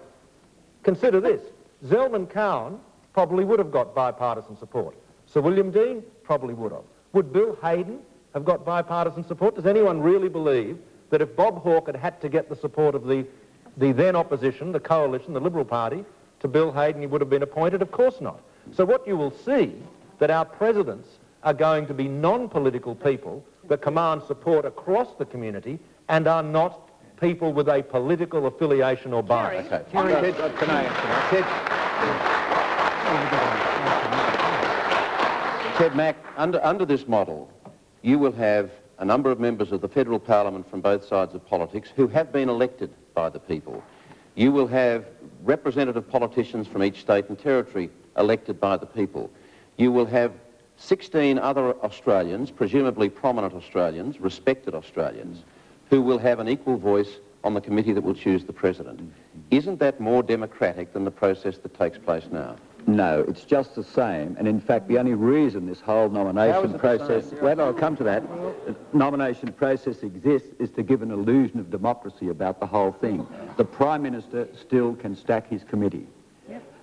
consider this. Zelman Cowan probably would have got bipartisan support. Sir William Dean probably would have. Would Bill Hayden have got bipartisan support? Does anyone really believe that if Bob Hawke had to get the support of the then opposition, the coalition, the Liberal Party, to Bill Hayden, he would have been appointed? Of course not. So what you will see, that our presidents are going to be non-political people that command support across the community and are not people with a political affiliation or bias. Okay. Can I answer that? Ted Mack, under this model, you will have a number of members of the federal parliament from both sides of politics who have been elected by the people. You will have representative politicians from each state and territory elected by the people. You will have 16 other Australians, presumably prominent Australians, respected Australians, who will have an equal voice on the committee that will choose the president. Isn't that more democratic than the process that takes place now? No, it's just the same. And in fact, the only reason this whole nomination process, well, I'll come to that, the nomination process exists is to give an illusion of democracy about the whole thing. The Prime Minister still can stack his committee.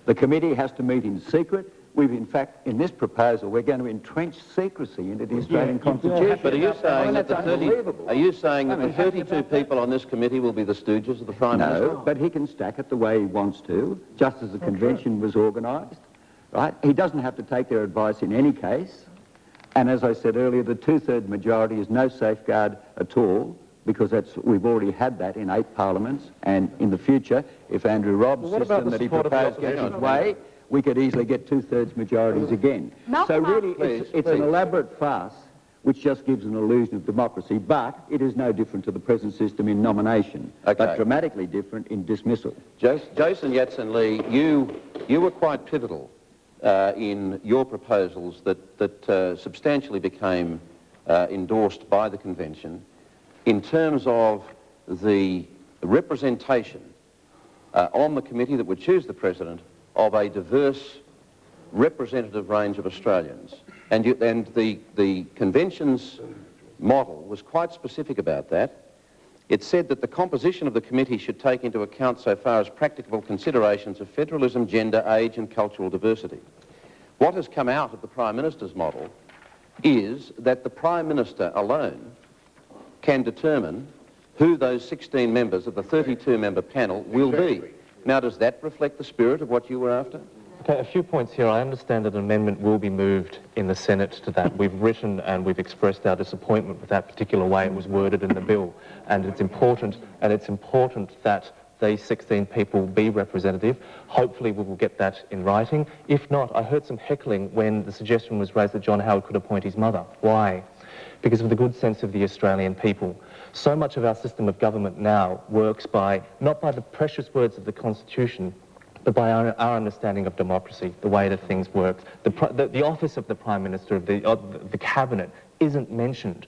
The committee has to meet in secret. We've, in fact, in this proposal, we're going to entrench secrecy into the Australian Constitution. But are you saying that the 32 people on this committee will be the stooges of the Prime Minister? No, but he can stack it the way he wants to, just as the convention was organised, right? He doesn't have to take their advice in any case. And as I said earlier, the two-thirds majority is no safeguard at all, because we've already had that in 8 parliaments, and in the future, if Andrew Robb's system that he proposed gets his way, we could easily get two-thirds majorities again. So really, it's an elaborate farce which just gives an illusion of democracy, but it is no different to the present system in nomination, but dramatically different in dismissal. Jason Yatsen-Lee, you were quite pivotal in your proposals that substantially became endorsed by the convention in terms of the representation on the committee that would choose the president of a diverse representative range of Australians. And the convention's model was quite specific about that. It said that the composition of the committee should take into account so far as practicable considerations of federalism, gender, age and cultural diversity. What has come out of the Prime Minister's model is that the Prime Minister alone can determine who those 16 members of the 32-member panel will be. Now, does that reflect the spirit of what you were after? Okay, a few points here. I understand that an amendment will be moved in the Senate to that. We've written and we've expressed our disappointment with that particular way it was worded in the bill. And it's important that these 16 people be representative. Hopefully we will get that in writing. If not, I heard some heckling when the suggestion was raised that John Howard could appoint his mother. Why? Because of the good sense of the Australian people. So much of our system of government now works not by the precious words of the Constitution, but by our understanding of democracy, the way that things work. The office of the Prime Minister, of the Cabinet, isn't mentioned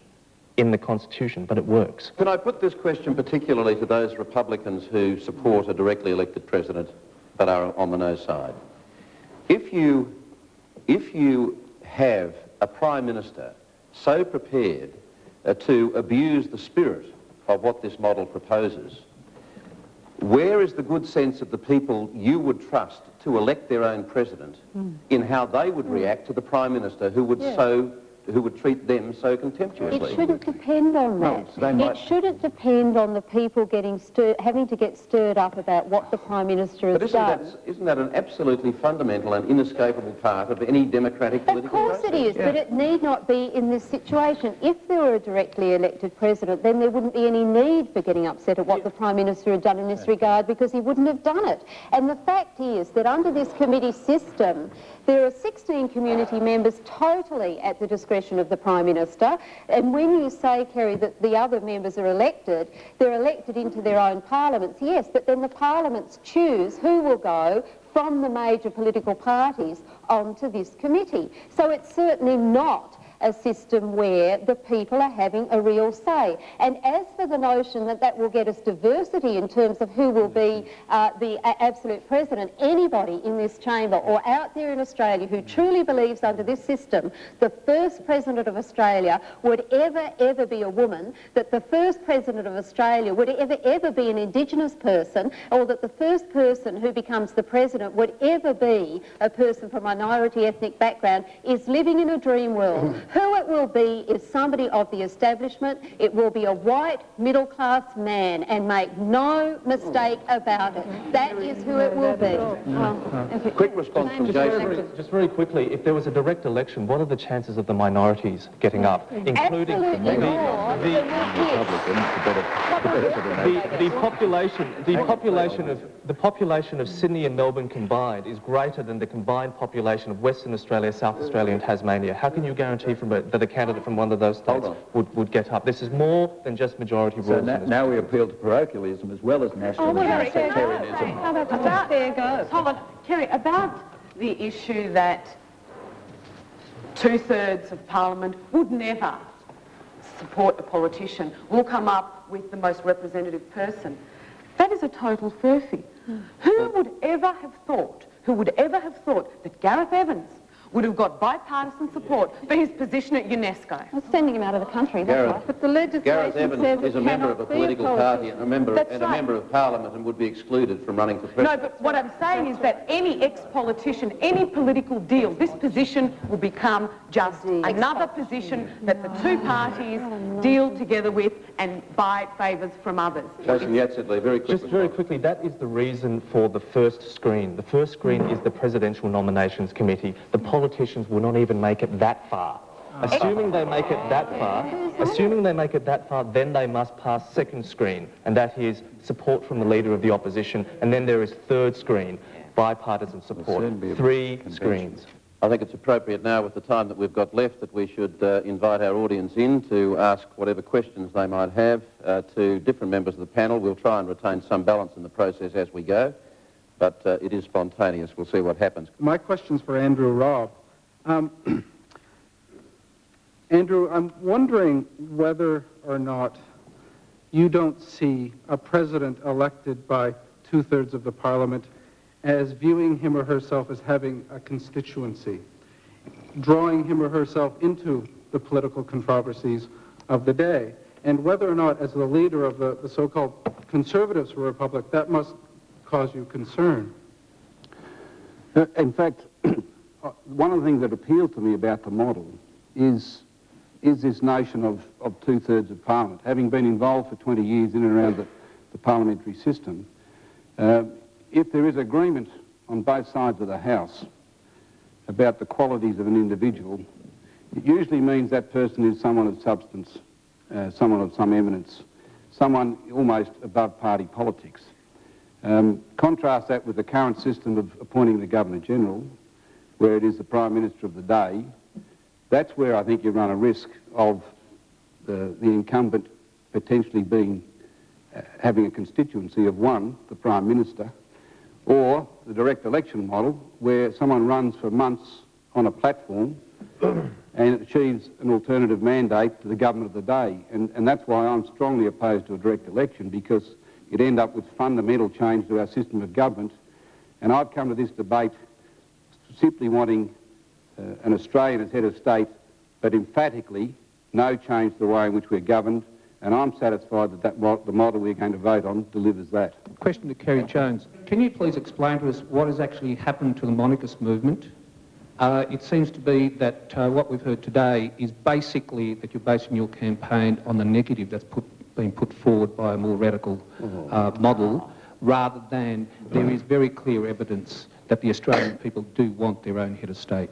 in the Constitution, but it works. Can I put this question particularly to those Republicans who support a directly elected president but are on the no side? If you have a Prime Minister so prepared to abuse the spirit of what this model proposes, Where is the good sense of the people you would trust to elect their own president in how they would react to the Prime Minister who would who would treat them so contemptuously? It shouldn't depend on that. It shouldn't depend on the people having to get stirred up about what the Prime Minister has done. Isn't that an absolutely fundamental and inescapable part of any democratic political process? Of course it is, but it need not be in this situation. If there were a directly elected president, then there wouldn't be any need for getting upset at what the Prime Minister had done in this regard, because he wouldn't have done it. And the fact is that under this committee system, there are 16 community members totally at the discretion of the Prime Minister. And when you say, Kerry, that the other members are elected, they're elected into their own parliaments, yes, but then the parliaments choose who will go from the major political parties onto this committee. So it's certainly not a system where the people are having a real say. And as for the notion that that will get us diversity in terms of who will be the absolute president, anybody in this chamber or out there in Australia who truly believes under this system the first president of Australia would ever be a woman, that the first president of Australia would ever be an Indigenous person, or that the first person who becomes the president would ever be a person from a minority ethnic background, is living in a dream world. Who it will be is somebody of the establishment. It will be a white middle-class man, and make no mistake about it. That is who it will be. Quick response from Jason. Just very quickly, if there was a direct election, what are the chances of the minorities getting up, including the population of Sydney and Melbourne combined is greater than the combined population of Western Australia, South Australia and Tasmania. How can you guarantee that a candidate from one of those states would get up? This is more than just majority rules. So now we appeal to parochialism as well as nationalism and sectarianism. Hold on, Kerry, about the issue that 2/3 of Parliament would never support a politician, will come up with the most representative person. That is a total furphy. Who would ever have thought that Gareth Evans would have got bipartisan support for his position at UNESCO? Well, sending him out of the country, that's right. But the legislation Gareth Evans is a member of a political party and a member of Parliament, and would be excluded from running for president. No, but what I'm saying is that any ex-politician, any political deal, this position will become just another position that the two parties deal together with and buy favours from others. Jason Yatsidley, very quickly. Just very quickly, that is the reason for the first screen. The first screen is the Presidential Nominations Committee. The politicians will not even make it that far. Assuming they make it that far, then they must pass second screen, and that is support from the Leader of the Opposition, and then there is third screen, bipartisan support. 3 screens. I think it's appropriate now, with the time that we've got left, that we should invite our audience in to ask whatever questions they might have to different members of the panel. We'll try and retain some balance in the process as we go, but it is spontaneous. We'll see what happens. My question's for Andrew Robb. Andrew, I'm wondering whether or not you don't see a president elected by 2/3 of the Parliament as viewing him or herself as having a constituency, drawing him or herself into the political controversies of the day, and whether or not, as the leader of the so-called Conservatives for Republic, that must cause you concern. In fact, one of the things that appealed to me about the model is this notion of 2/3 of Parliament. Having been involved for 20 years in and around the parliamentary system, if there is agreement on both sides of the House about the qualities of an individual, it usually means that person is someone of substance, someone of some eminence, someone almost above party politics. Contrast that with the current system of appointing the Governor-General, where it is the Prime Minister of the day. That's where I think you run a risk of the incumbent potentially having a constituency of one, the Prime Minister, or the direct election model, where someone runs for months on a platform and achieves an alternative mandate to the government of the day. And that's why I'm strongly opposed to a direct election, because you'd end up with fundamental change to our system of government. And I've come to this debate simply wanting an Australian as head of state, but emphatically no change to the way in which we're governed, and I'm satisfied that the model we're going to vote on delivers that. Question to Kerry Jones. Can you please explain to us what has actually happened to the monarchist movement? It seems to be that what we've heard today is basically that you're basing your campaign on the negative that's been put forward by a more radical model, rather than there is very clear evidence that the Australian people do want their own head of state.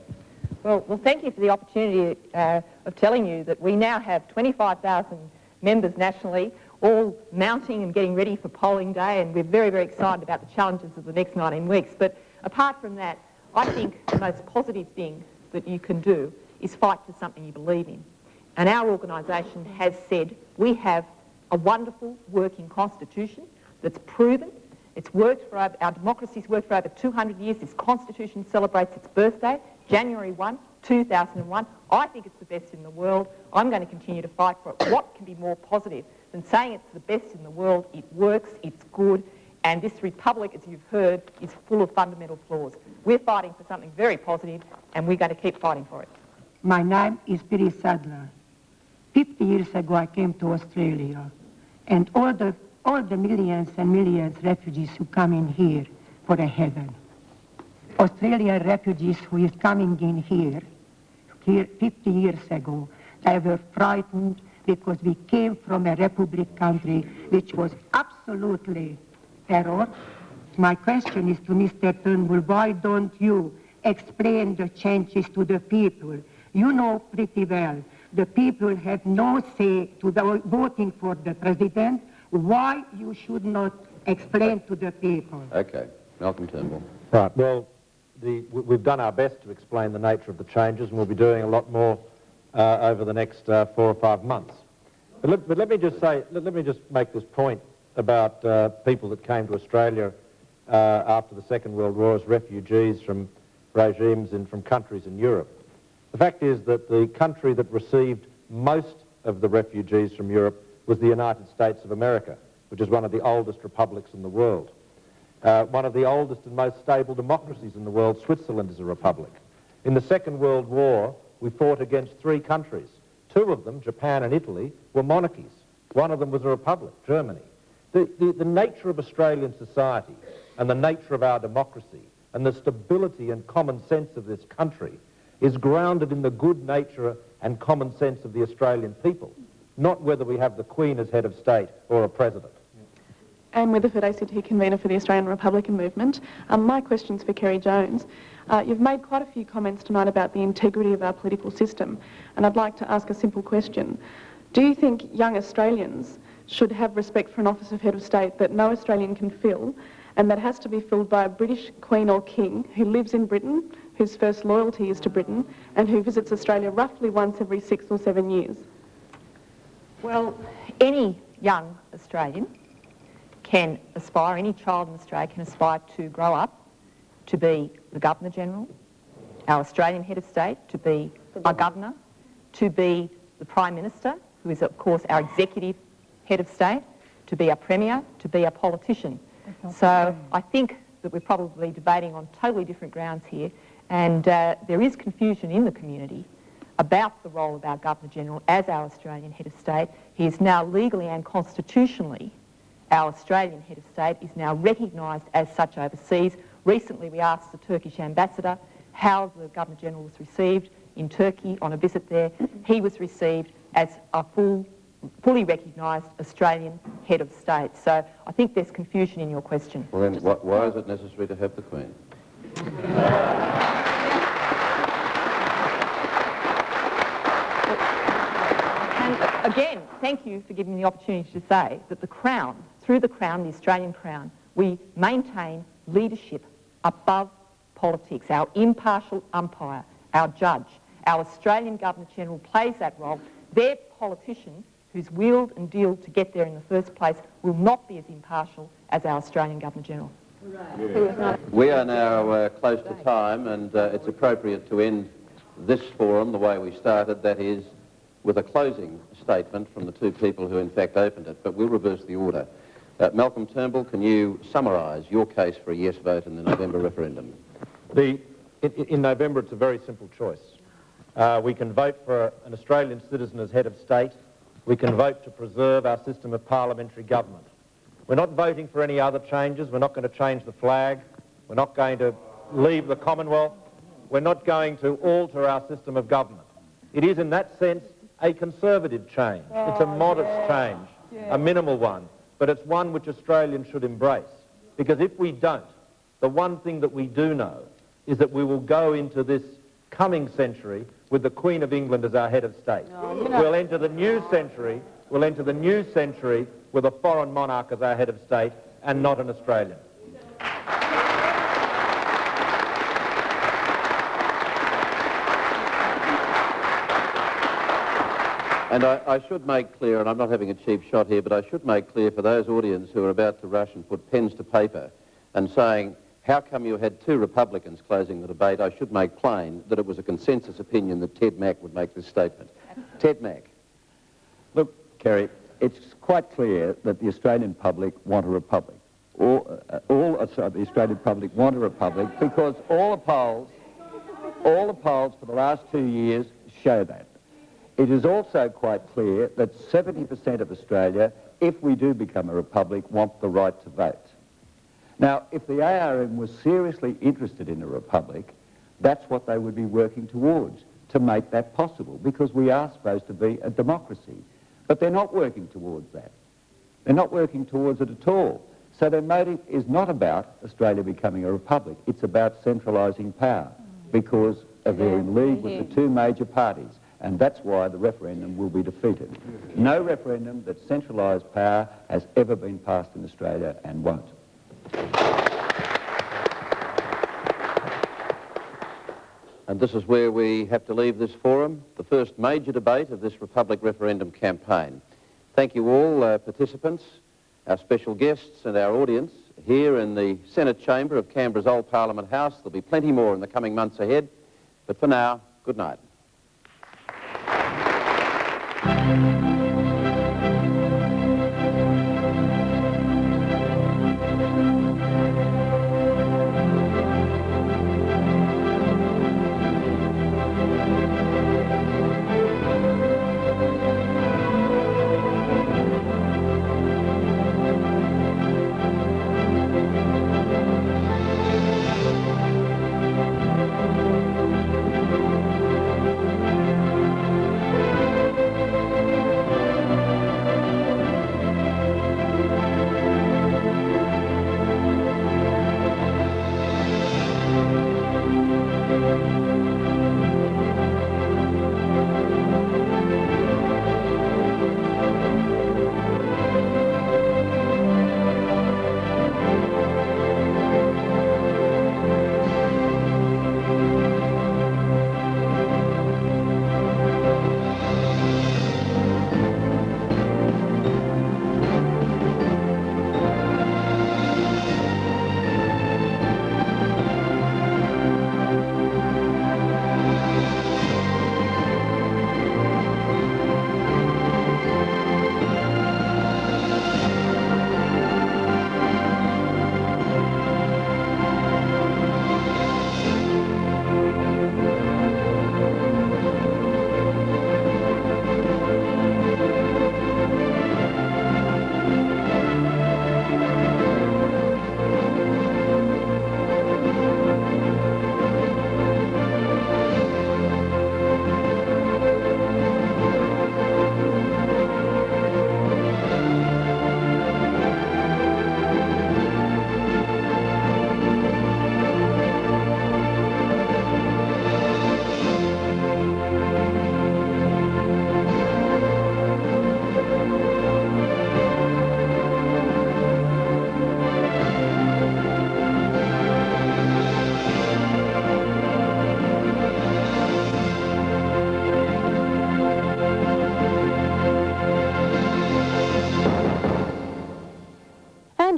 Well, thank you for the opportunity of telling you that we now have 25,000 members nationally, all mounting and getting ready for polling day, and we're very, very excited about the challenges of the next 19 weeks. But apart from that, I think the most positive thing that you can do is fight for something you believe in. And our organisation has said we have a wonderful working constitution that's proven. It's worked for our democracy's worked for over 200 years. This constitution celebrates its birthday, January 1, 2001. I think it's the best in the world. I'm going to continue to fight for it. What can be more positive than saying it's the best in the world? It works, it's good, and this republic, as you've heard, is full of fundamental flaws. We're fighting for something very positive, and we're going to keep fighting for it. My name is Billy Sadler. 50 years ago, I came to Australia, and all the millions and millions of refugees who come in here for a heaven. Australian refugees who is coming in here 50 years ago, they were frightened because we came from a republic country which was absolutely terror. My question is to Mr. Turnbull, why don't you explain the changes to the people? You know pretty well, the people have no say to the voting for the president. Why you should not explain to the people? Okay, Malcolm Turnbull. Right, well, we've done our best to explain the nature of the changes, and we'll be doing a lot more over the next 4 or 5 months. But let me just say, let me just make this point about people that came to Australia after the Second World War as refugees from regimes and from countries in Europe. The fact is that the country that received most of the refugees from Europe was the United States of America, which is one of the oldest republics in the world. One of the oldest and most stable democracies in the world, Switzerland, is a republic. In the Second World War, we fought against 3 countries. 2 of them, Japan and Italy, were monarchies. One of them was a republic, Germany. The nature of Australian society and the nature of our democracy and the stability and common sense of this country is grounded in the good nature and common sense of the Australian people, not whether we have the Queen as head of state or a president. Anne Witherford, ACT convener for the Australian Republican Movement. My question's for Kerry Jones. You've made quite a few comments tonight about the integrity of our political system, and I'd like to ask a simple question. Do you think young Australians should have respect for an office of head of state that no Australian can fill, and that has to be filled by a British Queen or King who lives in Britain, whose first loyalty is to Britain, and who visits Australia roughly once every 6 or 7 years? Well, any young Australian can aspire, any child in Australia can aspire to grow up to be the Governor-General, our Australian head of state, to be our Governor, to be the Prime Minister, who is of course our executive head of state, to be our Premier, to be a politician. So I think that we're probably debating on totally different grounds here, and there is confusion in the community about the role of our Governor-General as our Australian head of state. He is now legally and constitutionally our Australian head of state, is now recognised as such overseas. Recently we asked the Turkish ambassador how the Governor-General was received in Turkey on a visit there. He was received as a fully recognised Australian head of state. So I think there's confusion in your question. Well then, why is it necessary to have the Queen? And again, thank you for giving me the opportunity to say that the Crown, through the Crown, the Australian Crown, we maintain leadership above politics. Our impartial umpire, our judge, our Australian Governor-General plays that role. Their politician, who's wheeled and dealed to get there in the first place, will not be as impartial as our Australian Governor-General. We are now close to time, and it's appropriate to end this forum the way we started, that is, with a closing statement from the 2 people who in fact opened it, but we'll reverse the order. Malcolm Turnbull, can you summarise your case for a yes vote in the November referendum? In November, it's a very simple choice. We can vote for an Australian citizen as head of state we can vote to preserve our system of parliamentary government. We're not voting for any other changes. We're not going to change the flag. We're not going to leave the Commonwealth. We're not going to alter our system of government. It is, in that sense, a conservative change. It's a modest change, a minimal one, but it's one which Australians should embrace. Because if we don't, the one thing that we do know is that we will go into this coming century with the Queen of England as our head of state. We'll enter the new century with a foreign monarch as our head of state and not an Australian. And I should make clear, and I'm not having a cheap shot here, but I should make clear for those audience who are about to rush and put pens to paper and saying, how come you had two Republicans closing the debate? I should make plain that it was a consensus opinion that Ted Mack would make this statement. Ted Mack. Look, Kerry, it's quite clear that the Australian public want a republic. The Australian public want a republic because all the polls for the last 2 years show that. It is also quite clear that 70% of Australia, if we do become a republic, want the right to vote. Now, if the ARM was seriously interested in a republic, that's what they would be working towards, to make that possible, because we are supposed to be a democracy. But they're not working towards that. They're not working towards it at all. So their motive is not about Australia becoming a republic. It's about centralising power, because they're in league with the two major parties. And that's why the referendum will be defeated. No referendum that centralised power has ever been passed in Australia and won't. And this is where we have to leave this forum, the first major debate of this Republic referendum campaign. Thank you all, participants, our special guests and our audience here in the Senate chamber of Canberra's Old Parliament House. There'll be plenty more in the coming months ahead. But for now, good night.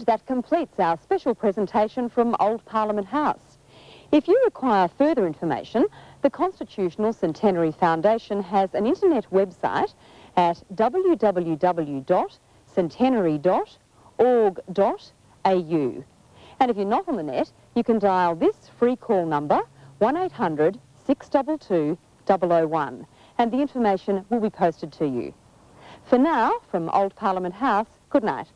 That completes our special presentation from Old Parliament House. If you require further information, the Constitutional Centenary Foundation has an internet website at www.centenary.org.au. And if you're not on the net, you can dial this free call number, 1800 622 001, and the information will be posted to you. For now, from Old Parliament House, good night.